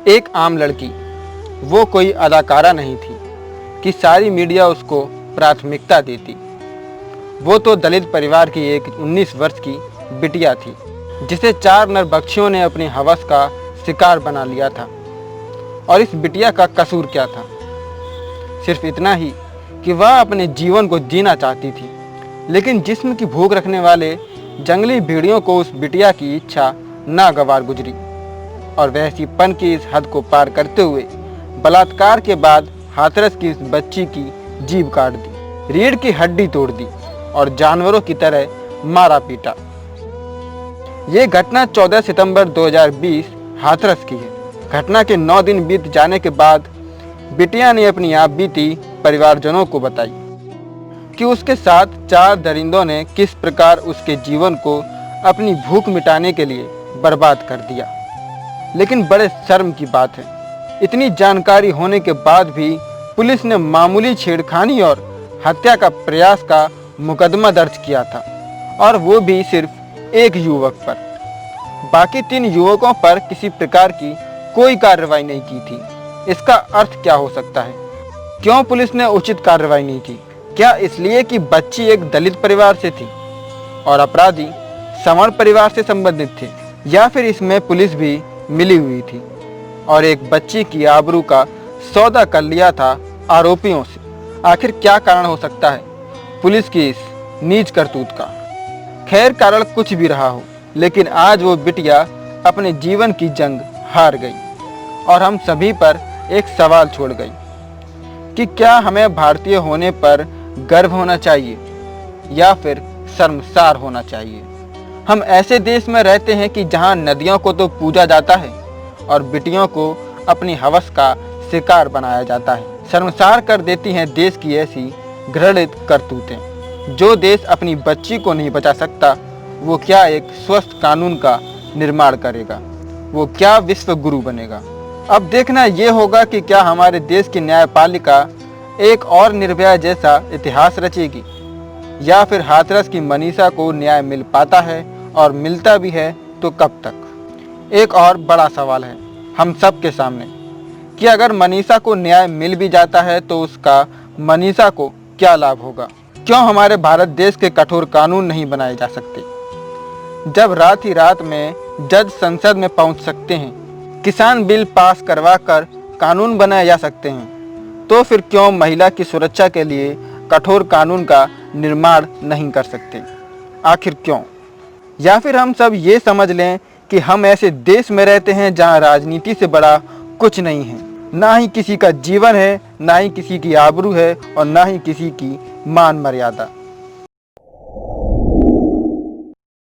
एक आम लड़की, वो कोई अदाकारा नहीं थी कि सारी मीडिया उसको प्राथमिकता देती। वो तो दलित परिवार की एक 19 वर्ष की बिटिया थी जिसे 4 नरबख्शियों ने अपनी हवस का शिकार बना लिया था। और इस बिटिया का कसूर क्या था? सिर्फ इतना ही कि वह अपने जीवन को जीना चाहती थी, लेकिन जिस्म की भूख रखने वाले जंगली भेड़ियों को उस बिटिया की इच्छा नागवार गुजरी और वहशीपन की इस हद को पार करते हुए बलात्कार के बाद हाथरस की इस बच्ची की जीभ काट दी, रीढ़ की हड्डी तोड़ दी और जानवरों की तरह मारा पीटा। ये घटना 14 सितंबर 2020 हाथरस की है। घटना के 9 दिन बीत जाने के बाद बिटिया ने अपनी आप बीती परिवारजनों को बताई कि उसके साथ 4 दरिंदों ने किस प्रकार उसके जीवन को अपनी भूख मिटाने के लिए बर्बाद कर दिया। लेकिन बड़े शर्म की बात है, इतनी जानकारी होने के बाद भी पुलिस ने मामूली छेड़खानी और हत्या का प्रयास का मुकदमा दर्ज किया था, और वो भी सिर्फ एक युवक पर। बाकी 3 युवकों पर किसी प्रकार की कोई कार्रवाई नहीं की थी। इसका अर्थ क्या हो सकता है? क्यों पुलिस ने उचित कार्रवाई नहीं की? क्या इसलिए कि बच्ची एक दलित परिवार से थी और अपराधी सवर्ण परिवार से संबंधित थे, या फिर इसमें पुलिस भी मिली हुई थी और एक बच्ची की आबरू का सौदा कर लिया था आरोपियों से? आखिर क्या कारण हो सकता है पुलिस की इस नीच करतूत का? खैर, कारण कुछ भी रहा हो, लेकिन आज वो बिटिया अपने जीवन की जंग हार गई और हम सभी पर एक सवाल छोड़ गई कि क्या हमें भारतीय होने पर गर्व होना चाहिए या फिर शर्मसार होना चाहिए? हम ऐसे देश में रहते हैं कि जहां नदियों को तो पूजा जाता है और बिटियों को अपनी हवस का शिकार बनाया जाता है। शर्मसार कर देती हैं देश की ऐसी घृणित करतूतें। जो देश अपनी बच्ची को नहीं बचा सकता, वो क्या एक स्वस्थ कानून का निर्माण करेगा? वो क्या विश्व गुरु बनेगा? अब देखना ये होगा कि क्या हमारे देश की न्यायपालिका एक और निर्भया जैसा इतिहास रचेगी, या फिर हाथरस की मनीषा को न्याय मिल पाता है, और मिलता भी है तो कब तक? एक और बड़ा सवाल है हम सब के सामने कि अगर मनीषा को न्याय मिल भी जाता है तो उसका मनीषा को क्या लाभ होगा? क्यों हमारे भारत देश के कठोर कानून नहीं बनाए जा सकते? जब रात ही रात में जज संसद में पहुंच सकते हैं, किसान बिल पास करवा कर कानून बनाए जा सकते हैं, तो फिर क्यों महिला की सुरक्षा के लिए कठोर कानून का निर्माण नहीं कर सकते? आखिर क्यों? या फिर हम सब ये समझ लें कि हम ऐसे देश में रहते हैं जहां राजनीति से बड़ा कुछ नहीं है, ना ही किसी का जीवन है, ना ही किसी की आबरू है, और ना ही किसी की मान मर्यादा।